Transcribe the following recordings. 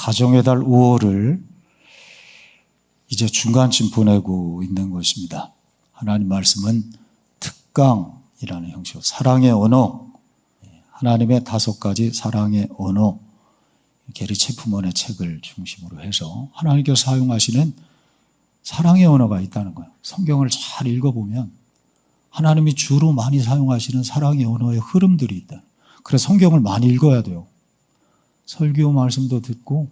가정의 달 5월을 이제 중간쯤 보내고 있는 것입니다. 하나님 말씀은 특강이라는 형식으로 사랑의 언어, 하나님의 5가지 사랑의 언어, 게리 체프먼의 책을 중심으로 해서 하나님께서 사용하시는 사랑의 언어가 있다는 거예요. 성경을 잘 읽어보면 하나님이 주로 많이 사용하시는 사랑의 언어의 흐름들이 있다. 그래서 성경을 많이 읽어야 돼요. 설교 말씀도 듣고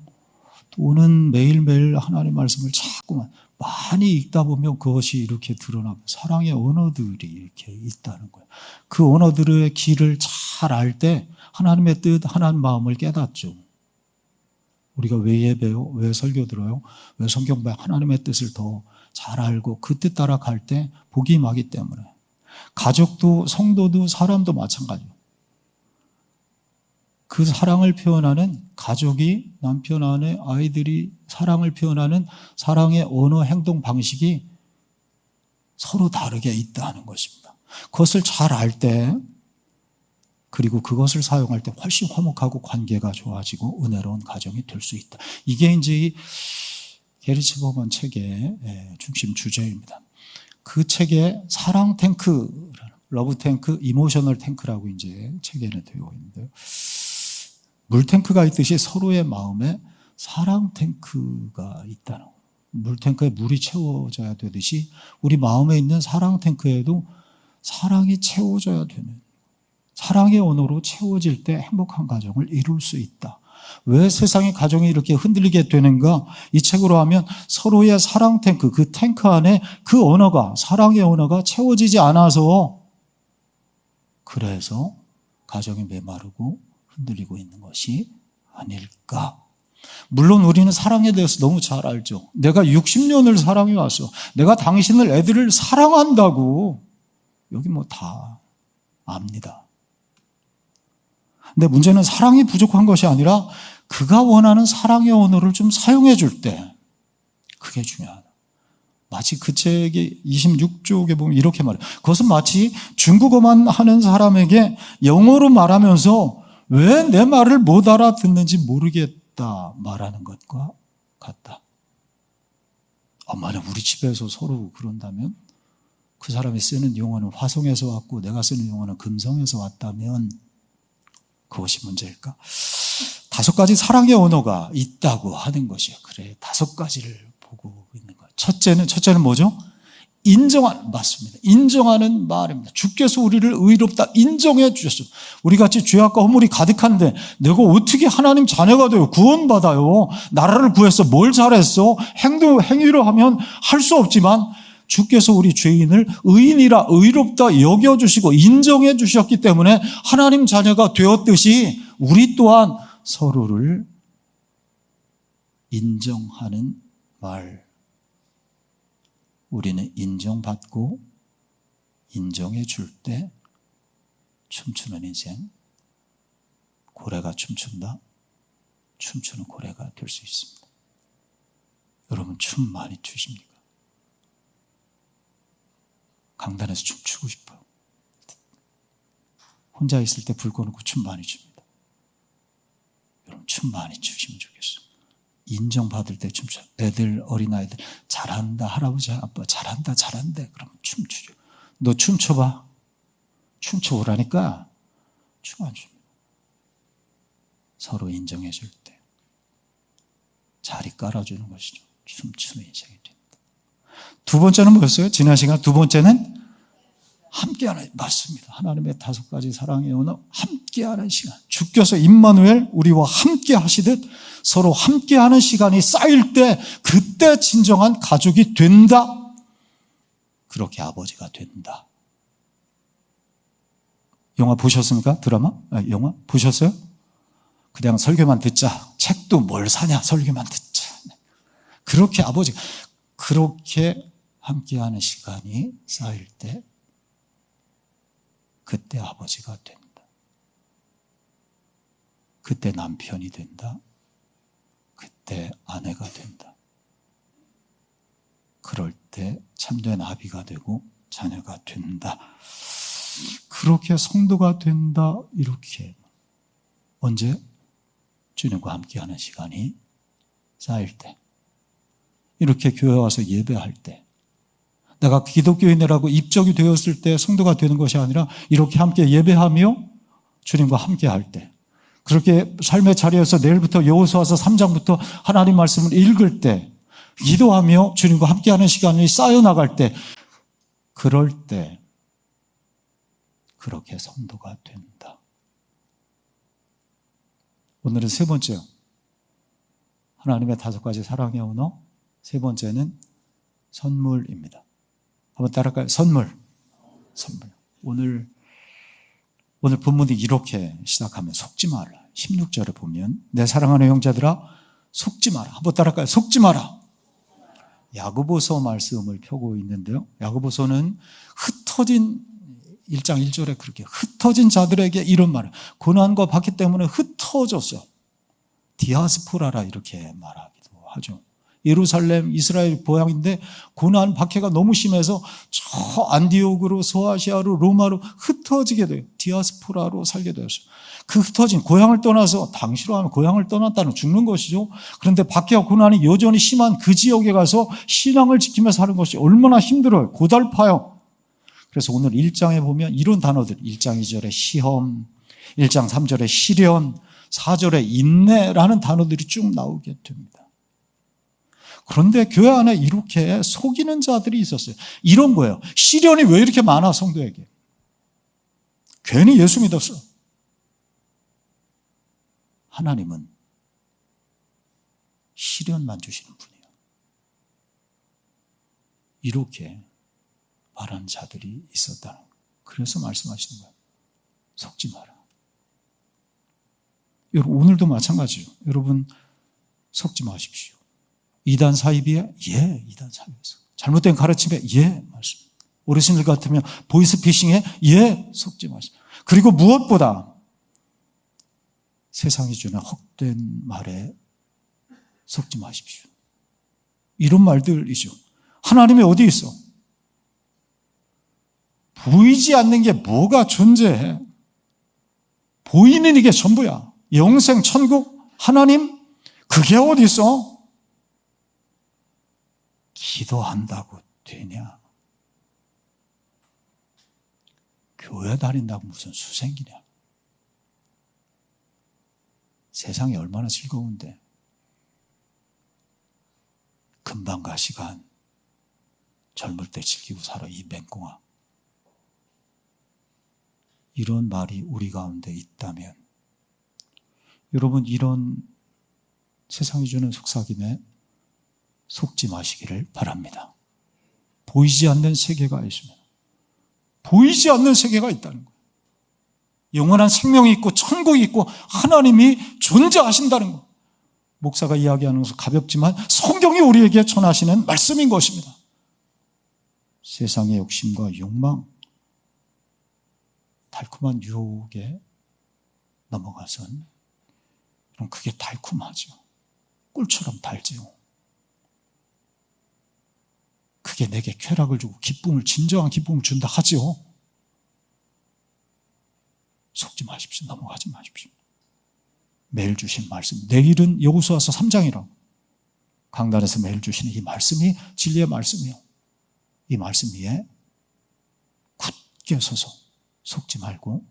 또는 매일매일 하나님 말씀을 자꾸만 많이 읽다 보면 그것이 이렇게 드러나고 사랑의 언어들이 이렇게 있다는 거예요. 그 언어들의 길을 잘 알 때 하나님의 뜻, 하나님 마음을 깨닫죠. 우리가 왜 예배요? 왜 설교 들어요? 왜 성경 공부해? 하나님의 뜻을 더 잘 알고 그 뜻 따라 갈 때 복이 임하기 때문에. 가족도 성도도 사람도 마찬가지예요. 그 사랑을 표현하는 가족이 남편, 아내, 아이들이 사랑을 표현하는 사랑의 언어, 행동 방식이 서로 다르게 있다는 것입니다. 그것을 잘 알 때 그리고 그것을 사용할 때 훨씬 화목하고 관계가 좋아지고 은혜로운 가정이 될 수 있다. 이게 이제 이 게리 체프먼 책의 중심 주제입니다. 그 책에 사랑 탱크, 러브 탱크, 이모셔널 탱크라고 이제 책에는 되어 있는데요. 물 탱크가 있듯이 서로의 마음에 사랑 탱크가 있다는 거예요. 물 탱크에 물이 채워져야 되듯이 우리 마음에 있는 사랑 탱크에도 사랑이 채워져야 되는, 사랑의 언어로 채워질 때 행복한 가정을 이룰 수 있다. 왜 세상의 가정이 이렇게 흔들리게 되는가? 이 책으로 하면 서로의 사랑 탱크, 그 탱크 안에 그 언어가, 사랑의 언어가 채워지지 않아서 그래서 가정이 메마르고 흔들리고 있는 것이 아닐까. 물론 우리는 사랑에 대해서 너무 잘 알죠. 내가 60년을 사랑해 왔어. 내가 당신을, 애들을 사랑한다고. 여기 뭐 다 압니다. 근데 문제는 사랑이 부족한 것이 아니라 그가 원하는 사랑의 언어를 좀 사용해 줄 때 그게 중요하다. 마치 그 책의 26쪽에 보면 이렇게 말해요. 그것은 마치 중국어만 하는 사람에게 영어로 말하면서 왜 내 말을 못 알아듣는지 모르겠다 말하는 것과 같다. 만약 우리 집에서 서로 그런다면 그 사람이 쓰는 용어는 화성에서 왔고 내가 쓰는 용어는 금성에서 왔다면 그것이 문제일까? 5가지 사랑의 언어가 있다고 하는 것이에요. 그래, 5가지를 보고 있는 거예요. 첫째는 뭐죠? 맞습니다. 인정하는 말입니다. 주께서 우리를 의롭다 인정해 주셨어요. 우리 같이 죄악과 허물이 가득한데 내가 어떻게 하나님 자녀가 돼요? 구원받아요. 나라를 구했어. 뭘 잘했어? 행위로 하면 할 수 없지만 주께서 우리 죄인을 의인이라 의롭다 여겨주시고 인정해 주셨기 때문에 하나님 자녀가 되었듯이 우리 또한 서로를 인정하는 말. 우리는 인정받고 인정해 줄 때 춤추는 인생, 고래가 춤춘다. 춤추는 고래가 될 수 있습니다. 여러분 춤 많이 추십니까? 강단에서 춤추고 싶어요. 혼자 있을 때 불 꺼놓고 춤 많이 춥니다. 여러분 춤 많이 추시면 좋겠어요. 인정받을 때 춤춰요. 애들, 어린아이들 잘한다, 할아버지, 아빠 잘한다, 잘한대. 그러면 춤추죠. 너 춤춰봐. 춤춰보라니까 춤 안 춥니다. 서로 인정해 줄 때 자리 깔아주는 것이죠. 춤추는 인생이 됩니다. 2번째는 뭐였어요? 지난 시간 2번째는 함께하는, 맞습니다. 하나님의 5가지 사랑의 언어, 함께하는 시간. 주께서 임마누엘 우리와 함께 하시듯 서로 함께하는 시간이 쌓일 때 그때 진정한 가족이 된다. 그렇게 아버지가 된다. 영화 보셨습니까? 드라마? 영화 보셨어요? 그냥 설교만 듣자. 책도 뭘 사냐? 설교만 듣자. 그렇게 아버지가 그렇게 함께하는 시간이 쌓일 때 그때 아버지가 된다. 그때 남편이 된다. 그때 아내가 된다. 그럴 때 참된 아비가 되고 자녀가 된다. 그렇게 성도가 된다. 이렇게 언제? 주님과 함께하는 시간이 쌓일 때, 이렇게 교회 와서 예배할 때, 내가 기독교인이라고 입적이 되었을 때 성도가 되는 것이 아니라 이렇게 함께 예배하며 주님과 함께 할 때, 그렇게 삶의 자리에서 내일부터 여호수아서 3장부터 하나님 말씀을 읽을 때, 기도하며 주님과 함께하는 시간이 쌓여나갈 때, 그럴 때 그렇게 성도가 된다. 오늘은 세 번째요. 하나님의 5가지 사랑의 언어, 세 번째는 선물입니다. 한번 따라할까요? 선물. 오늘 본문이 이렇게 시작하면 속지 마라. 16절에 보면 내 사랑하는 형제들아 속지 마라. 한번 따라할까요? 속지 마라. 야고보서 말씀을 펴고 있는데요. 야고보서는 흩어진 1장 1절에 그렇게 흩어진 자들에게 이런 말을, 고난과 박해 때문에 흩어졌어요. 디아스포라라 이렇게 말하기도 하죠. 예루살렘 이스라엘 고향인데 고난 박해가 너무 심해서 저 안디옥으로 소아시아로 로마로 흩어지게 돼요. 디아스포라로 살게 되었어요. 그 흩어진 고향을 떠나서, 당시로 하면 고향을 떠났다는 죽는 것이죠. 그런데 박해와 고난이 여전히 심한 그 지역에 가서 신앙을 지키며 사는 것이 얼마나 힘들어요. 고달파요. 그래서 오늘 1장에 보면 이런 단어들, 1장 2절에 시험, 1장 3절에 시련, 4절에 인내라는 단어들이 쭉 나오게 됩니다. 그런데 교회 안에 이렇게 속이는 자들이 있었어요. 이런 거예요. 시련이 왜 이렇게 많아, 성도에게? 괜히 예수 믿었어. 하나님은 시련만 주시는 분이에요. 이렇게 말하는 자들이 있었다는 거예요. 그래서 말씀하시는 거예요. 속지 마라. 여러분, 오늘도 마찬가지예요. 여러분, 속지 마십시오. 이단 사이비에? 예, 이단 사이비에서. 잘못된 가르침에? 예, 말씀. 어르신들 같으면 보이스피싱에? 예, 속지 마십시오. 그리고 무엇보다 세상이 주는 헛된 말에 속지 마십시오. 이런 말들이죠. 하나님이 어디 있어? 보이지 않는 게 뭐가 존재해? 보이는 이게 전부야. 영생, 천국, 하나님, 그게 어디 있어? 기도한다고 되냐? 교회 다닌다고 무슨 수생기냐? 세상이 얼마나 즐거운데 금방 가 시간, 젊을 때 즐기고 살아 이 맹꽁아. 이런 말이 우리 가운데 있다면 여러분, 이런 세상이 주는 속삭임에 속지 마시기를 바랍니다. 보이지 않는 세계가 있습니다. 보이지 않는 세계가 있다는 거예요. 영원한 생명이 있고 천국이 있고 하나님이 존재하신다는 거예요. 목사가 이야기하는 것은 가볍지만 성경이 우리에게 전하시는 말씀인 것입니다. 세상의 욕심과 욕망, 달콤한 유혹에 넘어가선 그럼 그게 달콤하죠. 꿀처럼 달지요. 그게 내게 쾌락을 주고 기쁨을, 진정한 기쁨을 준다 하지요. 속지 마십시오. 넘어가지 마십시오. 매일 주신 말씀, 내일은 여호수아서 3장이라고 강단에서 매일 주시는 이 말씀이 진리의 말씀이요. 이 말씀 위에 굳게 서서 속지 말고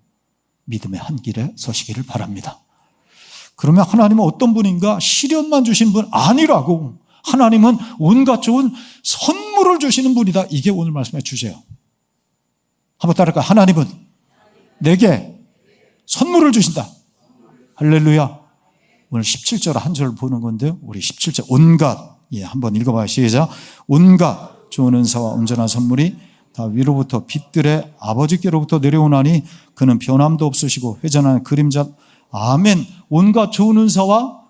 믿음의 한 길에 서시기를 바랍니다. 그러면 하나님은 어떤 분인가? 시련만 주신 분 아니라고. 하나님은 온갖 좋은 선물을 주시는 분이다. 이게 오늘 말씀의 주제예요. 한번 따라할까요? 하나님은 내게 선물을 주신다. 할렐루야. 오늘 17절 한 절 보는 건데요. 우리 17절 온갖, 한번 읽어봐요. 시작. 온갖 좋은 은사와 온전한 선물이 다 위로부터 빛들의 아버지께로부터 내려오나니 그는 변함도 없으시고 회전하는 그림자. 아멘. 온갖 좋은 은사와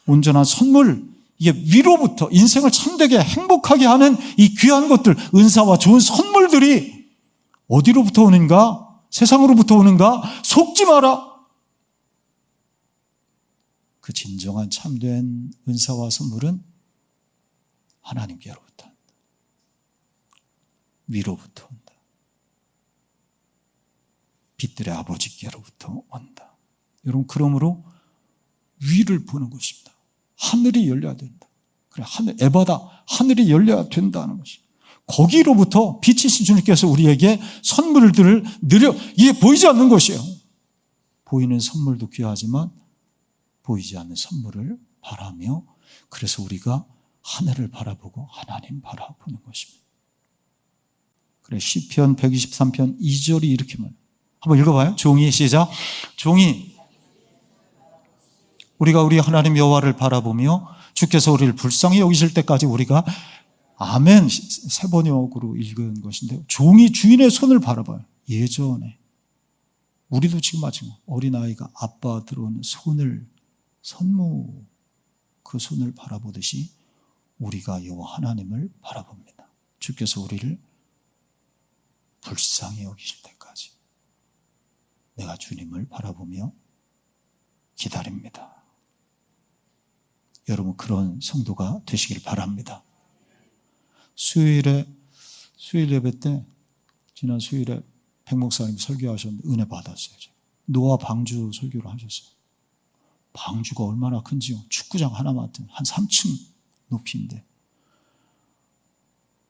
온전한 선물, 이게 위로부터 인생을 참되게 행복하게 하는 이 귀한 것들, 은사와 좋은 선물들이 어디로부터 오는가? 세상으로부터 오는가? 속지 마라. 그 진정한 참된 은사와 선물은 하나님께로부터 온다. 위로부터 온다. 빛들의 아버지께로부터 온다. 여러분, 그러므로 위를 보는 것입니다. 하늘이 열려야 된다. 그래, 에바다, 하늘이 열려야 된다는 것이. 거기로부터 빛이신 주님께서 우리에게 선물들을 이게 보이지 않는 것이에요. 보이는 선물도 귀하지만 보이지 않는 선물을 바라며, 그래서 우리가 하늘을 바라보고 하나님 바라보는 것입니다. 그래, 시편 123편 2절이 이렇게 말해요. 한번 읽어봐요. 종이, 시작. 종이, 우리가 우리 하나님 여호와를 바라보며 주께서 우리를 불쌍히 여기실 때까지 우리가 아멘 세 번역으로 읽은 것인데요. 종이 주인의 손을 바라봐요. 예전에 우리도 지금 마찬가지, 어린아이가 아빠 들어오는 손을, 선무 그 손을 바라보듯이 우리가 여호와 하나님을 바라봅니다. 주께서 우리를 불쌍히 여기실 때까지 내가 주님을 바라보며 기다립니다. 여러분, 그런 성도가 되시길 바랍니다. 수요일 예배 때, 지난 수요일에 백 목사님 설교하셨는데 은혜 받았어요. 노아 방주 설교를 하셨어요. 방주가 얼마나 큰지요. 축구장 하나만큼 한 3층 높이인데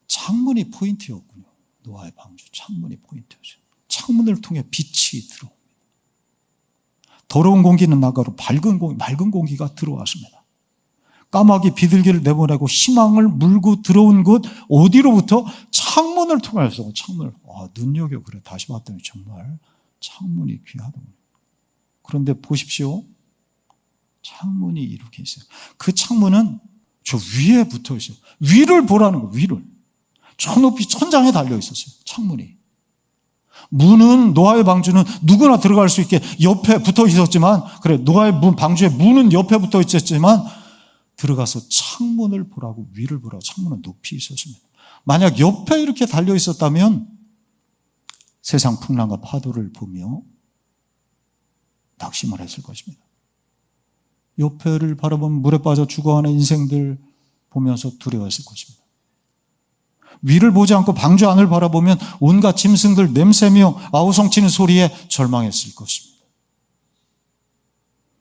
창문이 포인트였군요. 노아의 방주 창문이 포인트였어요. 창문을 통해 빛이 들어옵니다. 더러운 공기는 나가고 맑은 공기가 들어왔습니다. 까마귀 비둘기를 내보내고 희망을 물고 들어온 곳 어디로부터? 창문을 통해서. 창문을 눈여겨. 그래, 다시 봤더니 정말 창문이 귀하더군요. 그런데 보십시오, 창문이 이렇게 있어요. 그 창문은 저 위에 붙어 있어요. 위를 보라는 거예요. 위를. 저 높이 천장에 달려 있었어요, 창문이. 문은, 노아의 방주는 누구나 들어갈 수 있게 옆에 붙어 있었지만, 그래, 노아의 방주의 문은 옆에 붙어 있었지만 들어가서 창문을 보라고, 위를 보라고. 창문은 높이 있었습니다. 만약 옆에 이렇게 달려 있었다면 세상 풍랑과 파도를 보며 낙심을 했을 것입니다. 옆에를 바라보면 물에 빠져 죽어가는 인생들 보면서 두려워했을 것입니다. 위를 보지 않고 방주 안을 바라보면 온갖 짐승들 냄새며 아우성치는 소리에 절망했을 것입니다.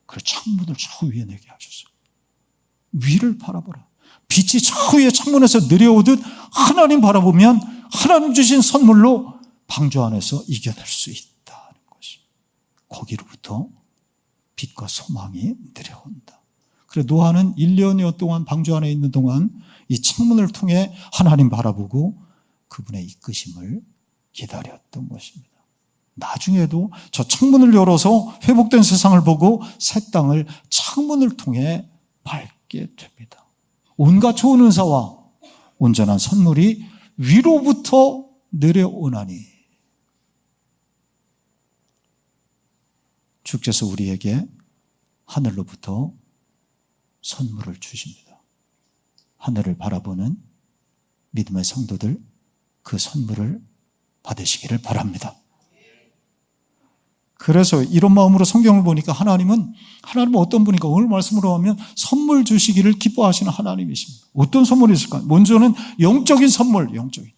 그래서 창문을 저 위에 내게 하셨어요. 위를 바라보라. 빛이 저 위에 창문에서 내려오듯 하나님 바라보면 하나님 주신 선물로 방주 안에서 이겨낼 수 있다는 것이. 거기로부터 빛과 소망이 내려온다. 그래, 노아는 1년여 동안 방주 안에 있는 동안 이 창문을 통해 하나님 바라보고 그분의 이끄심을 기다렸던 것입니다. 나중에도 저 창문을 열어서 회복된 세상을 보고 새 땅을 창문을 통해 밟게 됩니다. 온갖 좋은 은사와 온전한 선물이 위로부터 내려오나니 주께서 우리에게 하늘로부터 선물을 주십니다. 하늘을 바라보는 믿음의 성도들, 그 선물을 받으시기를 바랍니다. 그래서 이런 마음으로 성경을 보니까 하나님은 어떤 분인가? 오늘 말씀으로 하면 선물 주시기를 기뻐하시는 하나님이십니다. 어떤 선물이 있을까요? 먼저는 영적인 선물, 영적인.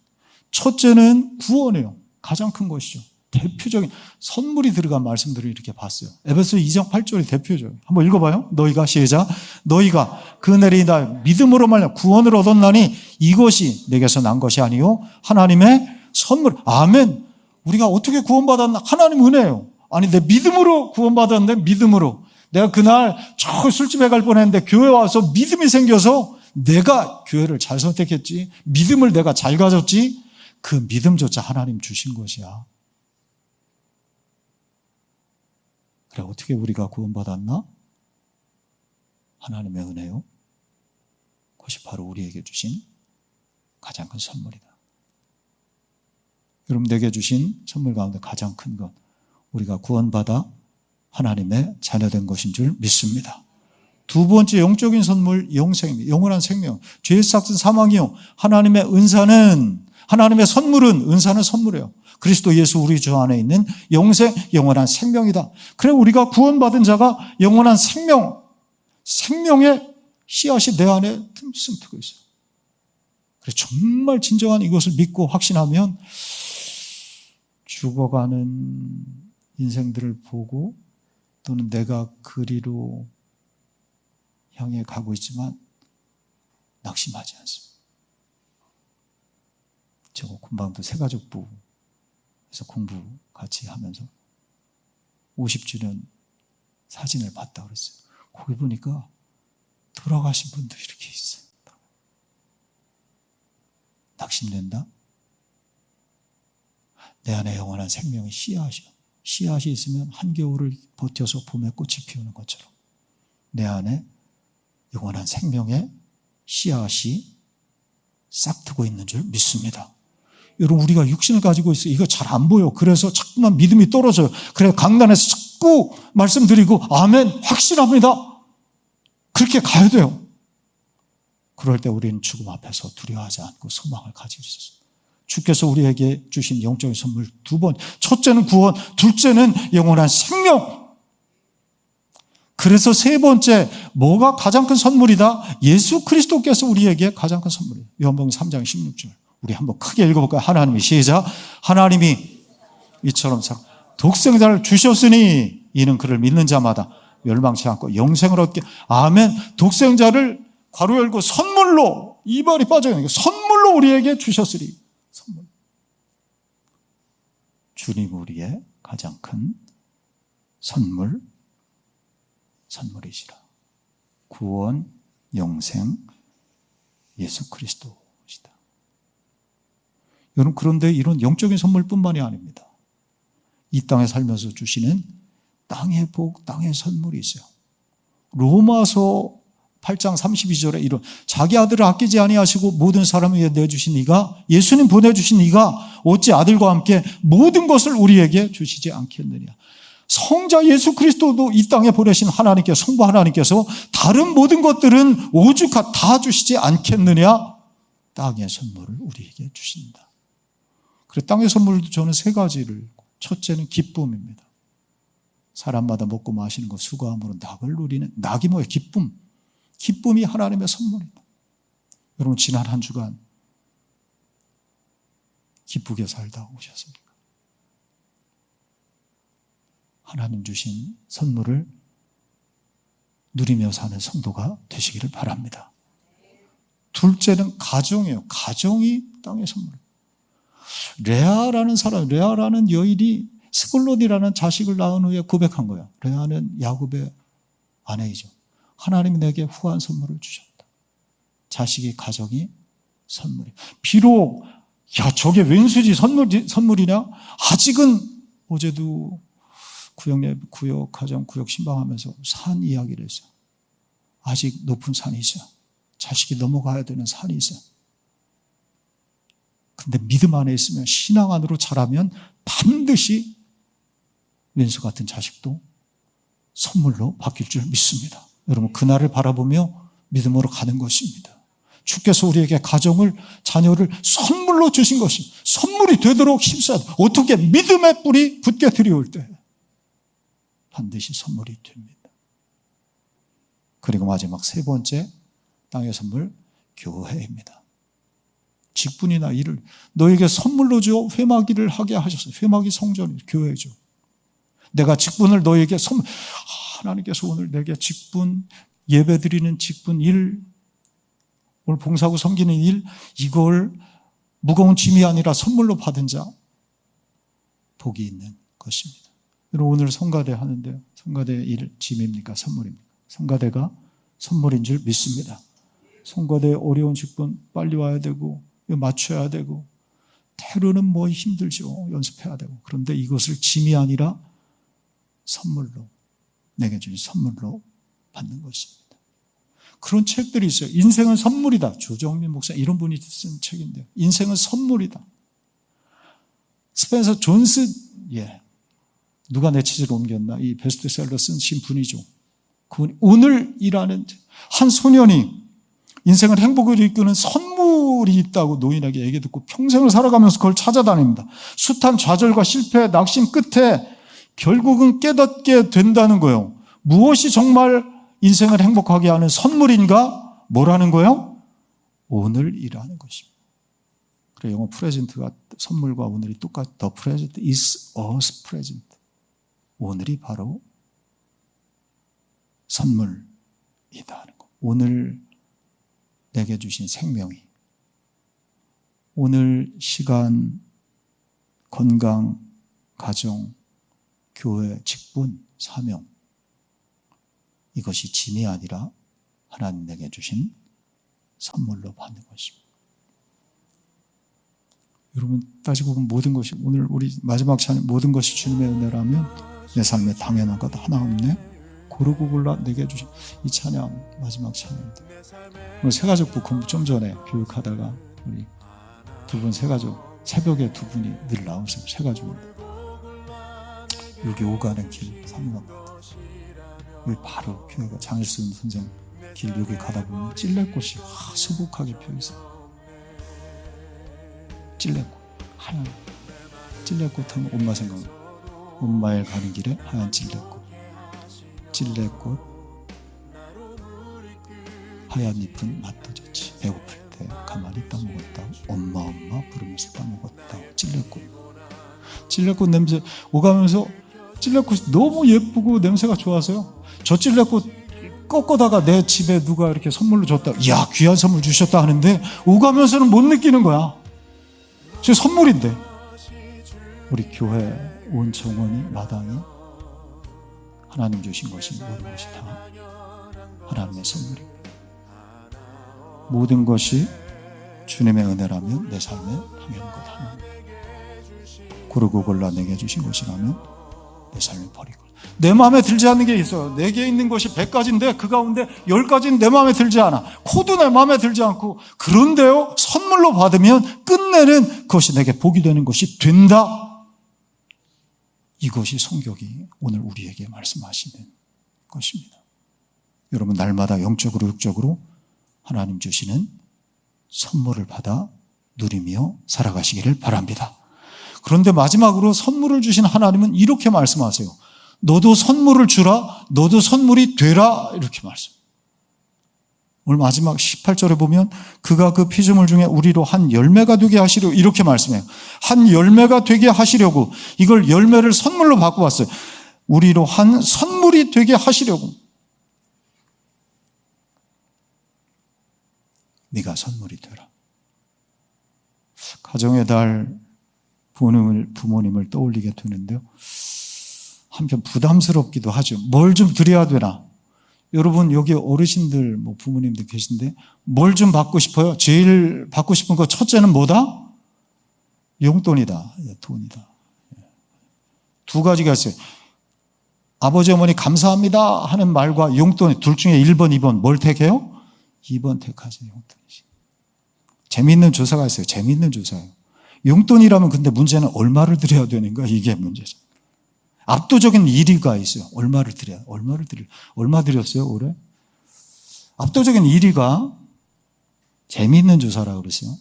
첫째는 구원이에요. 가장 큰 것이죠. 대표적인 선물이 들어간 말씀들을 이렇게 봤어요. 에베소 2장 8절이 대표적이에요. 한번 읽어봐요. 너희가, 시작. 너희가 그날이 다 믿음으로 말미암아 구원을 얻었나니 이것이 내게서 난 것이 아니요 하나님의 선물. 아멘. 우리가 어떻게 구원받았나? 하나님 은혜예요. 아니, 내 믿음으로 구원받았는데, 믿음으로. 내가 그날 저 술집에 갈 뻔했는데 교회 와서 믿음이 생겨서 내가 교회를 잘 선택했지, 믿음을 내가 잘 가졌지, 그 믿음조차 하나님 주신 것이야. 그래, 어떻게 우리가 구원받았나? 하나님의 은혜요. 그것이 바로 우리에게 주신 가장 큰 선물이다. 여러분, 내게 주신 선물 가운데 가장 큰 것, 우리가 구원받아 하나님의 자녀된 것인 줄 믿습니다. 두 번째 영적인 선물, 영생입니다. 영원한 생명. 죄의 삭은 사망이요. 하나님의 은사는, 하나님의 선물은, 은사는 선물이에요. 그리스도 예수 우리 주 안에 있는 영생, 영원한 생명이다. 그래, 우리가 구원받은 자가 영원한 생명의 씨앗이 내 안에 틈틈뜨고 있어요. 그래, 정말 진정한 이것을 믿고 확신하면 죽어가는 인생들을 보고, 또는 내가 그리로 향해 가고 있지만 낙심하지 않습니다. 제가 금방도 새가족부에서 공부 같이 하면서 50주년 사진을 봤다고 그랬어요. 거기 보니까 돌아가신 분도 이렇게 있어요. 낙심된다? 내 안에 영원한 생명의 씨앗이요. 씨앗이 있으면 한겨울을 버텨서 봄에 꽃이 피우는 것처럼 내 안에 영원한 생명의 씨앗이 싹트고 있는 줄 믿습니다. 여러분, 우리가 육신을 가지고 있어요. 이거 잘 안 보여. 그래서 자꾸만 믿음이 떨어져요. 그래서 강단에서 자꾸 말씀드리고 아멘, 확신합니다. 그렇게 가야 돼요. 그럴 때 우리는 죽음 앞에서 두려워하지 않고 소망을 가지고 있었습니다. 주께서 우리에게 주신 영적인 선물 두 번, 첫째는 구원, 둘째는 영원한 생명. 그래서 세 번째, 뭐가 가장 큰 선물이다? 예수 그리스도께서 우리에게 가장 큰 선물이에요. 요한복음 3장 16절. 우리 한번 크게 읽어볼까요? 하나님이, 시작. 하나님이 이처럼 독생자를 주셨으니 이는 그를 믿는 자마다 멸망치 않고 영생을 얻게. 아멘. 독생자를 괄호 열고 선물로, 이발이 빠져요. 선물로 우리에게 주셨으니. 선물. 주님 우리의 가장 큰 선물이시라. 구원, 영생, 예수 그리스도시다. 여러분, 그런데 이런 영적인 선물뿐만이 아닙니다. 이 땅에 살면서 주시는 땅의 복, 땅의 선물이 있어요. 로마서 8장 32절에 이런, 자기 아들을 아끼지 아니하시고 모든 사람을 위해 내주신 이가, 예수님 보내주신 이가 어찌 아들과 함께 모든 것을 우리에게 주시지 않겠느냐. 성자 예수 그리스도도 이 땅에 보내신 하나님께서, 성부 하나님께서 다른 모든 것들은 오죽하 다 주시지 않겠느냐. 땅의 선물을 우리에게 주신다. 그래서 땅의 선물도 저는 세 가지를, 첫째는 기쁨입니다. 사람마다 먹고 마시는 것, 수고함으로 낙을 누리는, 낙이 뭐예요? 기쁨. 기쁨이 하나님의 선물이다. 여러분, 지난 한 주간 기쁘게 살다 오셨습니까? 하나님 주신 선물을 누리며 사는 성도가 되시기를 바랍니다. 둘째는 가정이에요. 가정이 땅의 선물. 레아라는 사람, 레아라는 여인이 스불론이라는 자식을 낳은 후에 고백한 거예요. 레아는 야곱의 아내이죠. 하나님이 내게 후한 선물을 주셨다. 자식이, 가정이 선물이에요. 비록 저게 웬수지 선물이냐? 아직은, 어제도 구역 가정 구역 신방하면서 산 이야기를 했어요. 아직 높은 산이 있어요. 자식이 넘어가야 되는 산이 있어요. 근데 믿음 안에 있으면, 신앙 안으로 자라면 반드시 왼수 같은 자식도 선물로 바뀔 줄 믿습니다. 여러분, 그날을 바라보며 믿음으로 가는 것입니다. 주께서 우리에게 가정을, 자녀를 선물로 주신 것입니다. 선물이 되도록 힘써야 돼요. 어떻게? 믿음의 뿌리 굳게 들여올 때 반드시 선물이 됩니다. 그리고 마지막 세 번째, 땅의 선물, 교회입니다. 직분이나 일을 너에게 선물로 줘 회막일을 하게 하셨어요. 회막이 성전이 교회죠. 내가 직분을 너에게 하나님께서 오늘 내게 직분, 예배드리는 직분, 일, 오늘 봉사하고 섬기는 일, 이걸 무거운 짐이 아니라 선물로 받은 자, 복이 있는 것입니다. 여러분, 오늘 성가대 하는데요. 성가대 일 짐입니까? 선물입니까? 성가대가 선물인 줄 믿습니다. 성가대 어려운 직분 빨리 와야 되고, 맞춰야 되고, 때로는 뭐 힘들죠. 연습해야 되고. 그런데 이것을 짐이 아니라 선물로, 내게 주신 선물로 받는 것입니다. 그런 책들이 있어요. 인생은 선물이다. 조정민 목사 이런 분이 쓴 책인데요. 인생은 선물이다. 스펜서 존스, 누가 내 책을 옮겼나? 이 베스트셀러 쓴 분이죠. 그분이 오늘이라는 한 소년이 인생을 행복을 이끄는 선물이 있다고 노인에게 얘기 듣고 평생을 살아가면서 그걸 찾아다닙니다. 숱한 좌절과 실패, 낙심 끝에 결국은 깨닫게 된다는 거예요. 무엇이 정말 인생을 행복하게 하는 선물인가? 뭐라는 거예요? 오늘이라는 것입니다. 그래, 영어 프레젠트가 선물과 오늘이 똑같아. The present is us present. 오늘이 바로 선물이다 하는 거. 오늘 내게 주신 생명이 오늘 시간, 건강, 가정, 교회, 직분, 사명, 이것이 짐이 아니라 하나님 내게 주신 선물로 받는 것입니다. 여러분 따지고 보면 모든 것이, 오늘 우리 마지막 찬양 모든 것이 주님의 은혜라면 내 삶에 당연한 것 하나 없네, 고르고 골라 내게 주신 이 찬양 마지막 찬양입니다. 오늘 새가족부 공부 좀 전에 교육하다가 우리 두 분 새가족, 새벽에 두 분이 늘 나오세요. 새가족입니다. 여기 오가는 길 3번 여기 바로 교회가 장일순 선생 길 여기 가다 보면 찔레꽃이 수북하게 펴있어요. 찔레꽃, 하얀 찔레꽃 하면 엄마 생각나. 엄마에 가는 길에 하얀 찔레꽃, 찔레꽃 하얀 잎은 맛도 좋지. 배고플 때 가만히 따먹었다. 엄마 엄마 부르면서 따먹었다. 찔레꽃 냄새 오가면서 찔레꽃이 너무 예쁘고 냄새가 좋아서요. 저 찔레꽃 꺾어다가 내 집에 누가 이렇게 선물로 줬다. 이야 귀한 선물 주셨다 하는데 오가면서는 못 느끼는 거야. 저 선물인데. 우리 교회 온 정원이 마당이 하나님 주신 것이 모든 것이 다 하나님의 선물입니다. 모든 것이 주님의 은혜라면 내 삶에 당연한 것 하나, 고르고 골라 내게 주신 것이라면 내 삶을 버리고. 내 마음에 들지 않는 게 있어요. 내게 있는 것이 100가지인데 그 가운데 10가지는 내 마음에 들지 않아. 코도 내 마음에 들지 않고. 그런데요, 선물로 받으면 끝내는 그것이 내게 복이 되는 것이 된다. 이것이 성경이 오늘 우리에게 말씀하시는 것입니다. 여러분 날마다 영적으로 육적으로 하나님 주시는 선물을 받아 누리며 살아가시기를 바랍니다. 그런데 마지막으로 선물을 주신 하나님은 이렇게 말씀하세요. 너도 선물을 주라, 너도 선물이 되라, 이렇게 말씀. 오늘 마지막 18절에 보면 그가 그 피조물 중에 우리로 한 열매가 되게 하시려고, 이렇게 말씀해요. 한 열매가 되게 하시려고, 이걸 열매를 선물로 받고 왔어요. 우리로 한 선물이 되게 하시려고. 네가 선물이 되라. 가정의 달 부모님을 떠올리게 되는데요. 한편 부담스럽기도 하죠. 뭘 좀 드려야 되나? 여러분 여기 어르신들 부모님들 계신데 뭘 좀 받고 싶어요? 제일 받고 싶은 거 첫째는 뭐다? 용돈이다. 돈이다. 두 가지가 있어요. 아버지 어머니 감사합니다 하는 말과 용돈, 둘 중에 1번 2번 뭘 택해요? 2번 택하세요. 용돈이지. 재미있는 조사가 있어요. 재미있는 조사예요. 용돈이라면 근데 문제는 얼마를 드려야 되는가, 이게 문제죠. 압도적인 1위가 있어요. 얼마를 드려요? 얼마 드렸어요 올해? 압도적인 1위가 재미있는 조사라고 그러세요.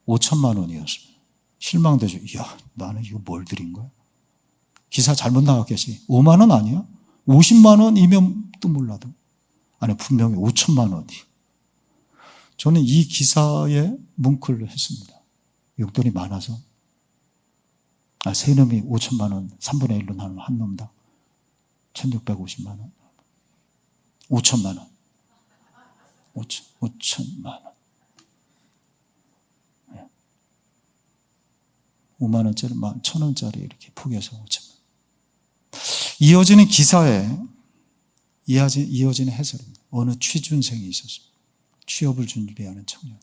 5천만 원이었습니다. 실망되죠. 이야 나는 이거 뭘 드린 거야? 기사 잘못 나왔겠지. 5만 원 아니야? 50만 원이면 또 몰라도 아니 분명히 5천만 원이. 저는 이 기사에 뭉클 했습니다. 용돈이 많아서. 세 놈이 5천만 원 3분의 1로 나누면 한 놈당 1650만 원. 5천만 원. 5천만 원. 5만 원짜리, 1,000원짜리 이렇게 포개서 5천만 원. 이어지는 기사에 이어지는 해설입니다. 어느 취준생이 있었습니다. 취업을 준비하는 청년.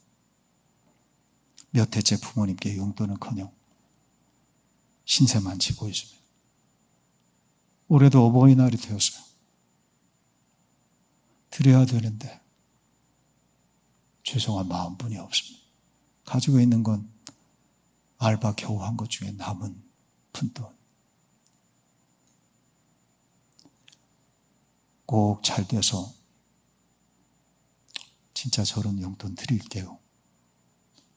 몇 해째 부모님께 용돈은커녕 신세만 지고 있습니다. 올해도 어버이날이 되었어요. 드려야 되는데 죄송한 마음뿐이 없습니다. 가지고 있는 건 알바 겨우 한 것 중에 남은 푼돈. 꼭 잘 돼서 진짜 저런 용돈 드릴게요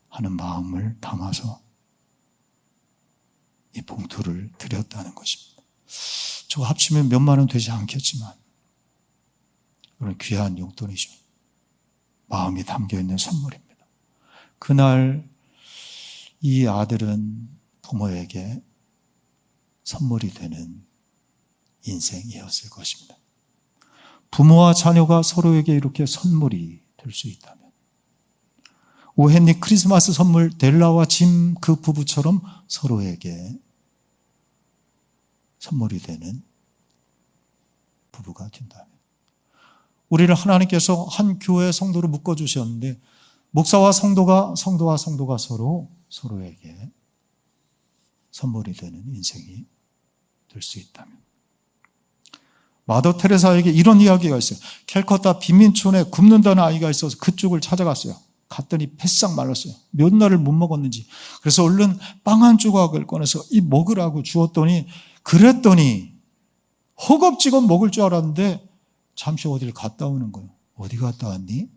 하는 마음을 담아서 이 봉투를 드렸다는 것입니다. 저거 합치면 몇만 원 되지 않겠지만 그런 귀한 용돈이죠. 마음이 담겨있는 선물입니다. 그날 이 아들은 부모에게 선물이 되는 인생이었을 것입니다. 부모와 자녀가 서로에게 이렇게 선물이 될 수 있다면 오헨리 크리스마스 선물 델라와 짐 그 부부처럼 서로에게 선물이 되는 부부가 된다면, 우리를 하나님께서 한 교회 성도로 묶어주셨는데 목사와 성도가 서로에게 선물이 되는 인생이 될 수 있다면, 마더 테레사에게 이런 이야기가 있어요. 캘커타 빈민촌에 굶는다는 아이가 있어서 그쪽을 찾아갔어요. 갔더니 패싹 말랐어요. 몇 날을 못 먹었는지. 그래서 얼른 빵 한 조각을 꺼내서 이 먹으라고 주었더니, 그랬더니 허겁지겁 먹을 줄 알았는데 잠시 어디를 갔다 오는 거예요. 어디 갔다 왔니?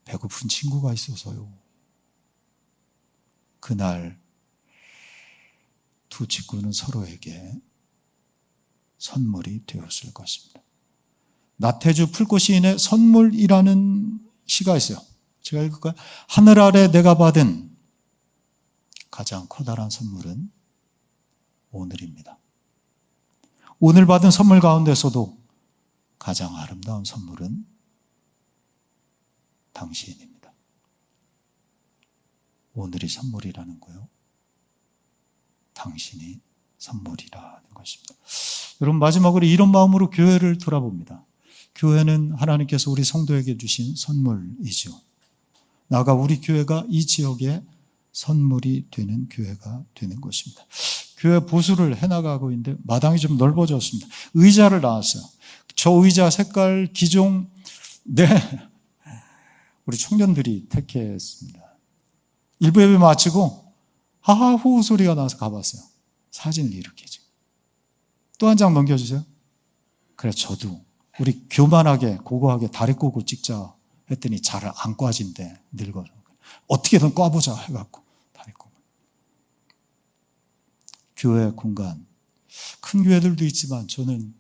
배고픈 친구가 있어서요. 그날 두 친구는 서로에게 선물이 되었을 것입니다. 나태주 풀꽃 시인의 선물이라는 시가 있어요. 제가 읽을까요? 하늘 아래 내가 받은 가장 커다란 선물은 오늘입니다. 오늘 받은 선물 가운데서도 가장 아름다운 선물은 당신입니다. 오늘이 선물이라는 거요. 당신이 선물이라는 것입니다. 여러분, 마지막으로 이런 마음으로 교회를 돌아봅니다. 교회는 하나님께서 우리 성도에게 주신 선물이죠. 나아가 우리 교회가 이 지역에 선물이 되는 교회가 되는 것입니다. 교회 보수를 해나가고 있는데 마당이 좀 넓어졌습니다. 의자를 놨어요. 저 의자 색깔, 기종, 우리 청년들이 택했습니다. 일부 예배 마치고 하하호 소리가 나서 가봤어요. 사진을 이렇게. 또 한 장 넘겨주세요. 그래, 저도 우리 교만하게 고고하게 다리 꼬고 찍자 했더니 잘 안 꽈진대. 늙어서. 어떻게든 꽈보자 해갖고 다리 꼬고. 교회 공간, 큰 교회들도 있지만 저는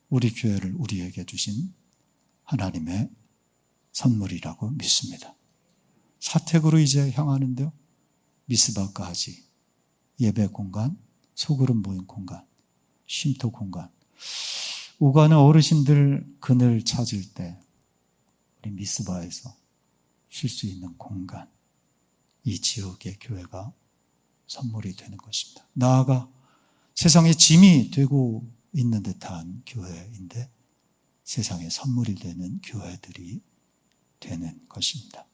우리 교회를 우리에게 주신 하나님의 선물이라고 믿습니다. 사택으로 이제 향하는데요, 미스바까지 예배 공간, 소그룹 모임 공간, 쉼터 공간, 오가는 어르신들 그늘 찾을 때 우리 미스바에서 쉴 수 있는 공간, 이 지역의 교회가 선물이 되는 것입니다. 나아가 세상에 짐이 되고 있는 듯한 교회인데 세상에 선물이 되는 교회들이 되는 것입니다.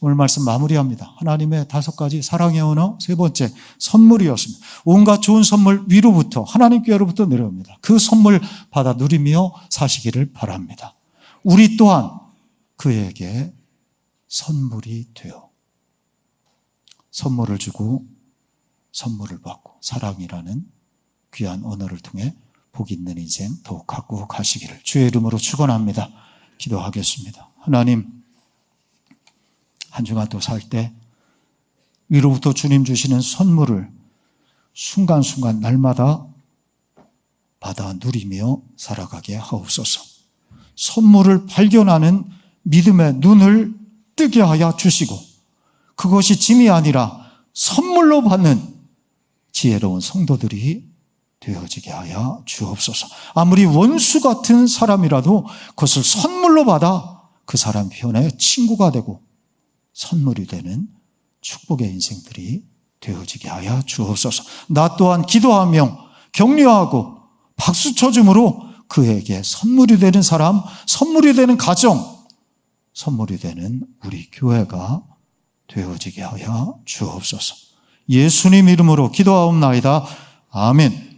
오늘 말씀 마무리합니다. 하나님의 5가지 사랑의 언어, 3번째 선물이었습니다. 온갖 좋은 선물 위로부터 하나님께로부터 내려옵니다. 그 선물 받아 누리며 사시기를 바랍니다. 우리 또한 그에게 선물이 되어 선물을 주고 선물을 받고 사랑이라는 귀한 언어를 통해 복 있는 인생 더욱 갖고 가시기를 주의 이름으로 축원합니다. 기도하겠습니다. 하나님, 한 주간 또 살 때 위로부터 주님 주시는 선물을 순간순간 날마다 받아 누리며 살아가게 하옵소서. 선물을 발견하는 믿음의 눈을 뜨게 하여 주시고 그것이 짐이 아니라 선물로 받는 지혜로운 성도들이 되어지게 하여 주옵소서. 아무리 원수 같은 사람이라도 그것을 선물로 받아 그 사람 편에 친구가 되고 선물이 되는 축복의 인생들이 되어지게 하여 주옵소서. 나 또한 기도하며 격려하고 박수 쳐줌으로 그에게 선물이 되는 사람, 선물이 되는 가정, 선물이 되는 우리 교회가 되어지게 하여 주옵소서. 예수님 이름으로 기도하옵나이다. 아멘.